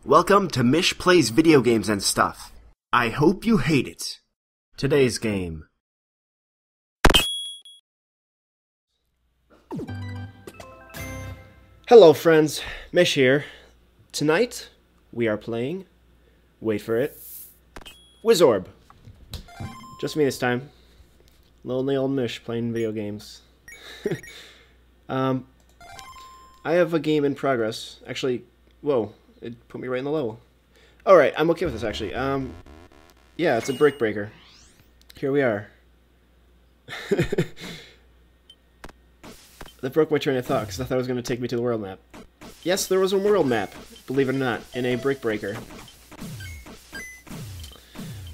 Welcome to MyshPlays Video Games and Stuff. I hope you hate it. Today's game. Hello friends, Mysh here. Tonight, we are playing, wait for it, Wizorb. Just me this time. Lonely old Mysh playing video games. I have a game in progress. Actually, whoa, it put me right in the level. Alright, I'm okay with this actually. Yeah, it's a brick breaker. Here we are. That broke my train of thought, because I thought it was going to take me to the world map. Yes, there was a world map, believe it or not, in a brick breaker.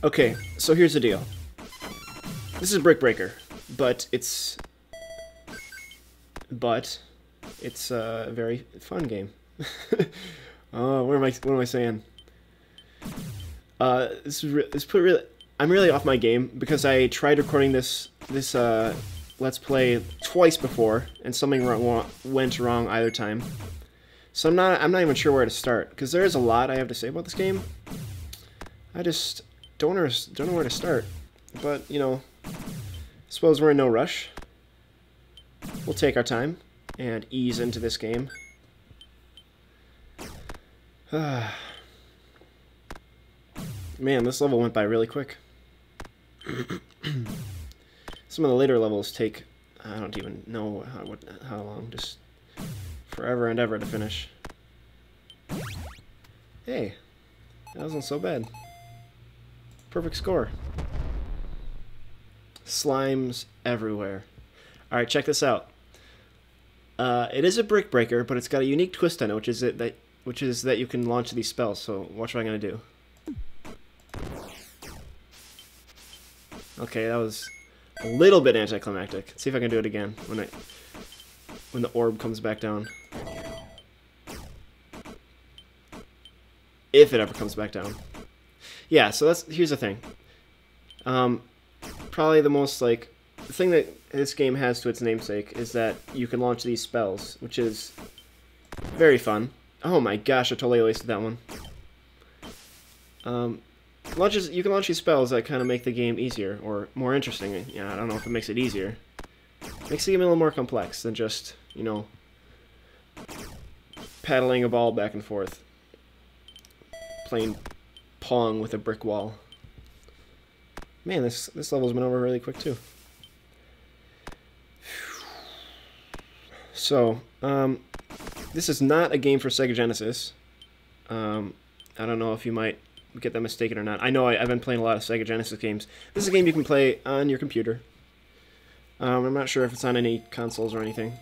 Okay, so here's the deal. This is a brick breaker, but it's a very fun game. Oh, what am I saying? I'm really off my game because I tried recording this Let's Play twice before, and something went wrong either time. So I'm not even sure where to start, because there is a lot I have to say about this game. I just don't know where to start. But, you know, I suppose we're in no rush. We'll take our time and ease into this game. Man, this level went by really quick. Some of the later levels take, I don't even know how long, just forever and ever to finish. Hey, that wasn't so bad. Perfect score. Slimes everywhere. Alright, check this out. It is a brick breaker, but it's got a unique twist on it, which is that you can launch these spells, so watch what I'm going to do. Okay, that was a little bit anticlimactic. Let's see if I can do it again when the orb comes back down. If it ever comes back down. Yeah, so here's the thing. Probably the most, the thing that this game has to its namesake is that you can launch these spells, which is very fun. Oh my gosh, I totally wasted that one. You can launch these spells that kind of make the game easier, or more interesting. Yeah, I don't know if it makes it easier. It makes the game a little more complex than just, you know, paddling a ball back and forth. Playing Pong with a brick wall. Man, this level's been over really quick, too. So, this is not a game for Sega Genesis. I don't know if you might get that mistaken or not. I know I've been playing a lot of Sega Genesis games. This is a game you can play on your computer. I'm not sure if it's on any consoles or anything.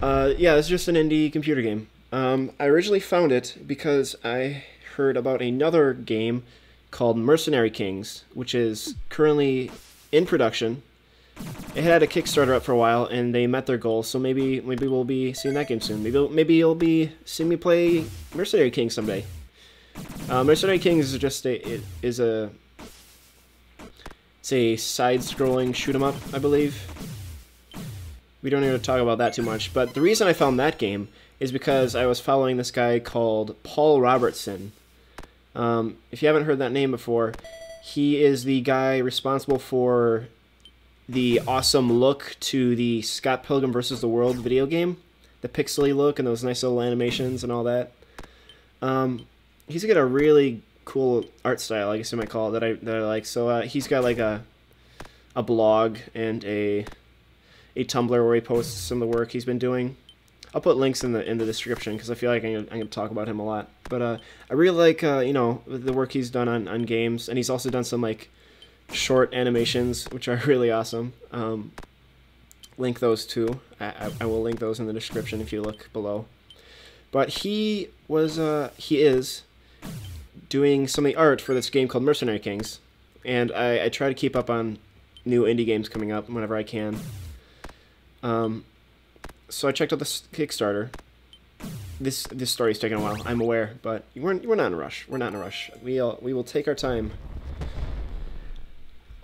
Yeah, it's just an indie computer game. I originally found it because I heard about another game called Mercenary Kings, which is currently in production. It had a Kickstarter up for a while, and they met their goal, so maybe we'll be seeing that game soon. Maybe you'll be seeing me play Mercenary Kings someday. Mercenary Kings is just it's a side-scrolling shoot-'em-up, I believe. We don't need to talk about that too much, but the reason I found that game is because I was following this guy called Paul Robertson. If you haven't heard that name before, he is the guy responsible for the awesome look to the Scott Pilgrim vs. the World video game. The pixely look and those nice little animations and all that. He's got a really cool art style, I guess you might call it, that I like. So he's got like a blog and a Tumblr where he posts some of the work he's been doing. I'll put links in the description because I feel like I'm gonna talk about him a lot. But I really like you know, the work he's done on games, and he's also done some short animations which are really awesome. Link those too. I will link those in the description if you look below. But he is doing some of the art for this game called Mercenary Kings, and I try to keep up on new indie games coming up whenever I can. So I checked out this Kickstarter. This story's taking a while, I'm aware, but we're not in a rush. We're not in a rush. We will take our time.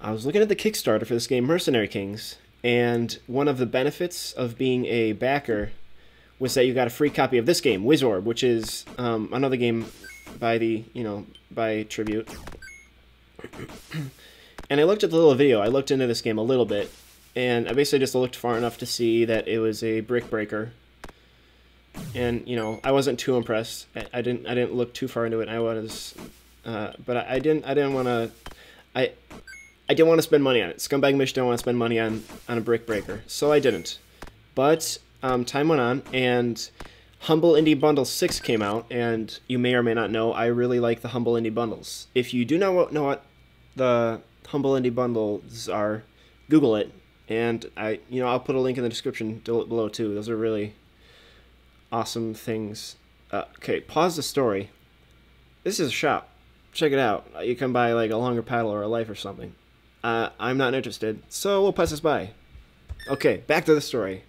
I was looking at the Kickstarter for this game, Mercenary Kings, and one of the benefits of being a backer was that you got a free copy of this game, Wizorb, which is another game by the, by Tribute. And I looked at the little video. I looked into this game a little bit, and I basically just looked far enough to see that it was a brick breaker. And I wasn't too impressed. I didn't look too far into it. But I didn't want to. I didn't want to spend money on it. Scumbag Mysh don't want to spend money on a brick breaker, so I didn't. But time went on, and Humble Indie Bundle 6 came out, and you may or may not know, I really like the Humble Indie Bundles. If you do not know what the Humble Indie Bundles are, Google it, and I'll put a link in the description below too. Those are really awesome things. Okay, pause the story. This is a shop. Check it out. You can buy like a longer paddle or a life or something. I'm not interested, so we'll pass this by. Okay, back to the story.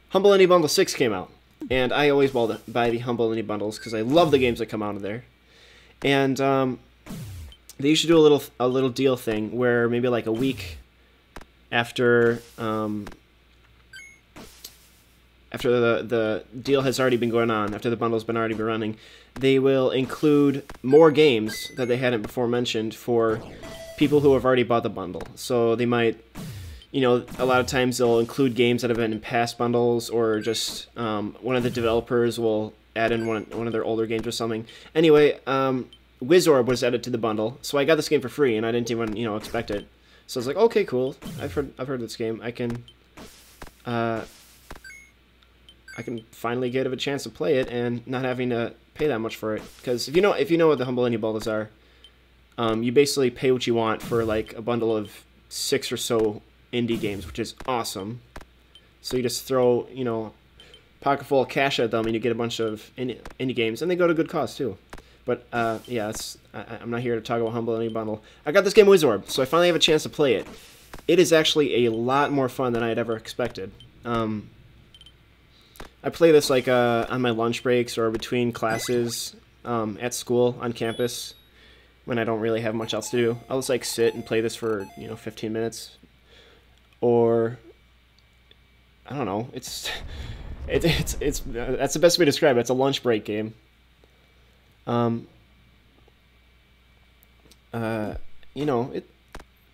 Humble Indie Bundle 6 came out, and I always buy the Humble Indie Bundles because I love the games that come out of there. And they usually do a little deal thing where maybe like a week after the deal has already been going on, after the bundle's already been running, they will include more games that they hadn't before mentioned for people who have already bought the bundle. So they might, a lot of times they'll include games that have been in past bundles, or just one of the developers will add in one of their older games or something. Anyway, Wizorb was added to the bundle, so I got this game for free, and I didn't even, expect it. So I was like, okay, cool. I've heard this game. I can finally get a chance to play it and not having to pay that much for it. Because if you know what the Humble Indie Bundles are, you basically pay what you want for like a bundle of 6 or so indie games, which is awesome. So you just throw pocket full of cash at them, and you get a bunch of indie games, and they go to good cause too. But yeah, I'm not here to talk about Humble Indie Bundle. I got this game Wizorb, so I finally have a chance to play it. It is actually a lot more fun than I had ever expected. I play this like on my lunch breaks or between classes at school on campus when I don't really have much else to do. I'll just like sit and play this for 15 minutes, or I don't know. It's that's the best way to describe it. It's a lunch break game.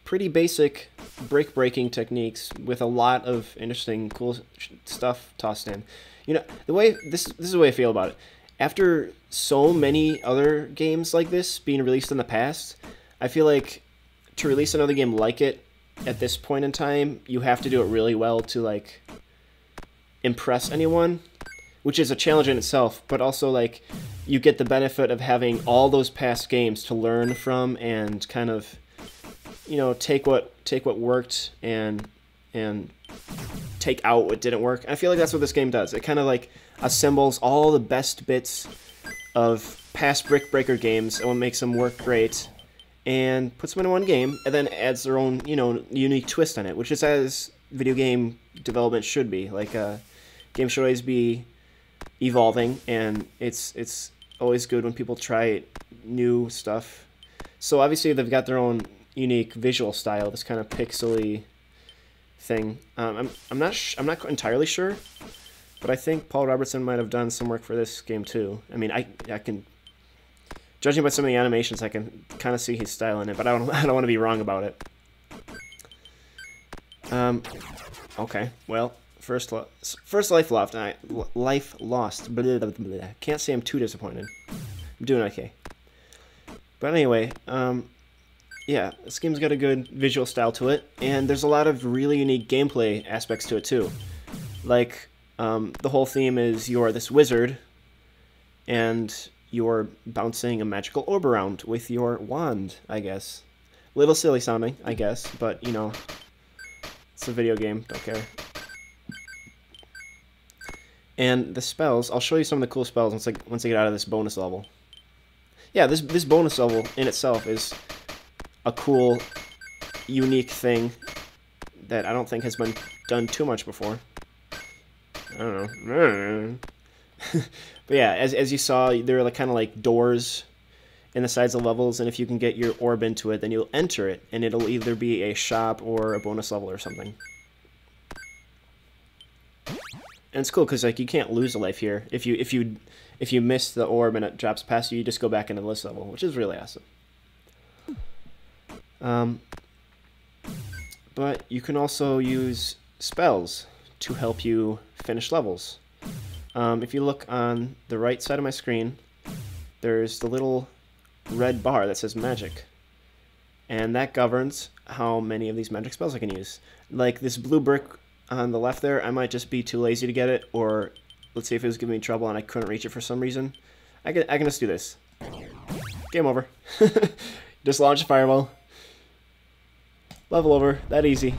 Pretty basic brick breaking techniques with a lot of interesting, cool stuff tossed in. The way this is the way I feel about it. After so many other games like this being released in the past, I feel like to release another game like it at this point in time, you have to do it really well to like impress anyone, which is a challenge in itself, but also like you get the benefit of having all those past games to learn from and kind of take what worked and take out what didn't work. I feel like that's what this game does. It kind of like assembles all the best bits of past brick breaker games and what makes them work great, and puts them in one game, and then adds their own unique twist on it, which is as video game development should be. Like games should always be evolving, and it's always good when people try new stuff. So obviously they've got their own unique visual style, this kind of pixely thing. I'm not entirely sure, but I think Paul Robertson might have done some work for this game too. I mean, I can, judging by some of the animations, I can kind of see his style in it, but I don't want to be wrong about it. Okay, well, first life lost. Life lost. Blah, blah, blah, blah. Can't say I'm too disappointed. I'm doing okay. But anyway, yeah, this game's got a good visual style to it, and there's a lot of really unique gameplay aspects to it too. Like, the whole theme is you're this wizard, and you're bouncing a magical orb around with your wand, I guess. A little silly sounding, I guess, but, it's a video game, don't care. And the spells, I'll show you some of the cool spells once I get out of this bonus level. Yeah, this bonus level in itself is a cool, unique thing that I don't think has been done too much before. I don't know. But yeah, as you saw, there are like, kind of like doors in the sides of levels, and if you can get your orb into it, then you'll enter it, and it'll either be a shop or a bonus level or something. And it's cool because like you can't lose a life here. If you miss the orb and it drops past you, you just go back into this level, which is really awesome. But you can also use spells to help you finish levels. If you look on the right side of my screen, there's the little red bar that says magic. And that governs how many of these magic spells I can use. Like this blue brick on the left there, I might just be too lazy to get it, or let's say if it was giving me trouble and I couldn't reach it for some reason. I can just do this. Game over. Just launch a fireball. Level over. That easy.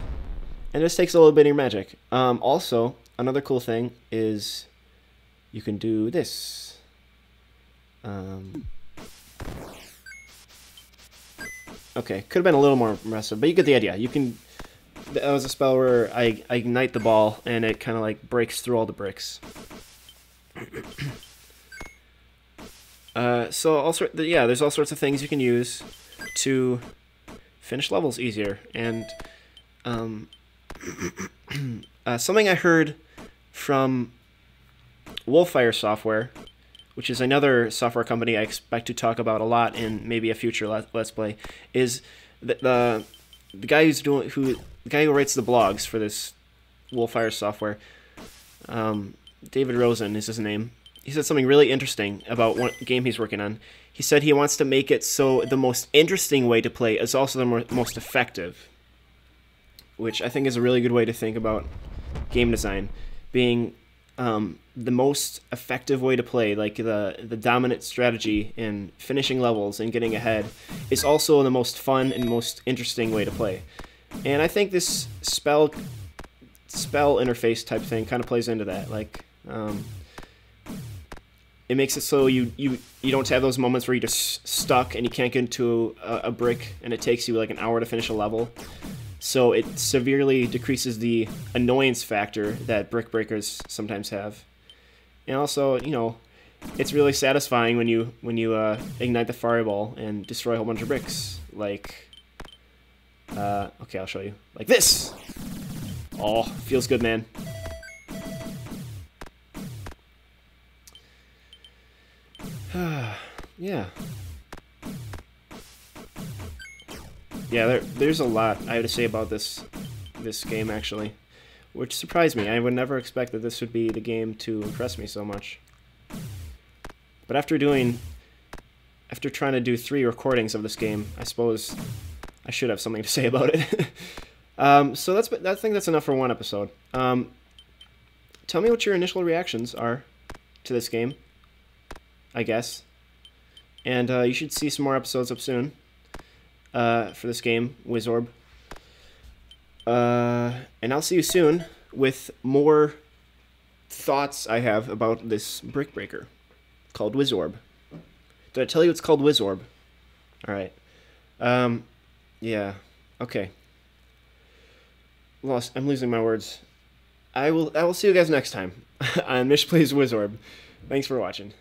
And it just takes a little bit of your magic. Also, another cool thing is you can do this. Okay, could have been a little more impressive, but you get the idea. You can. That was a spell where I ignite the ball and it kind of like breaks through all the bricks. There's all sorts of things you can use to finish levels easier. And something I heard from Wolfire Software, which is another software company I expect to talk about a lot in maybe a future Let's Play, is that the guy who writes the blogs for this Wolfire Software, David Rosen is his name. He said something really interesting about one game he's working on. He said he wants to make it so the most interesting way to play is also the most effective, which I think is a really good way to think about game design, being the most effective way to play, like the dominant strategy in finishing levels and getting ahead, is also the most fun and most interesting way to play. And I think this spell interface type thing kind of plays into that. Like, it makes it so you don't have those moments where you're just stuck and you can't get into a brick and it takes you like an hour to finish a level. So it severely decreases the annoyance factor that brick breakers sometimes have. And also, you know, it's really satisfying when you ignite the fireball and destroy a whole bunch of bricks. Like, okay, I'll show you. Like this! Oh, feels good, man. Yeah. Yeah, there's a lot I have to say about this game, actually, which surprised me. I would never expect that this would be the game to impress me so much. But after trying to do 3 recordings of this game, I suppose I should have something to say about it. So I think that's enough for one episode. Tell me what your initial reactions are to this game, I guess. And you should see some more episodes up soon. For this game, Wizorb. And I'll see you soon with more thoughts I have about this brick breaker called Wizorb. Did I tell you it's called Wizorb? Alright. Yeah. Okay. I'm losing my words. I will see you guys next time on MyshPlays Wizorb. Thanks for watching.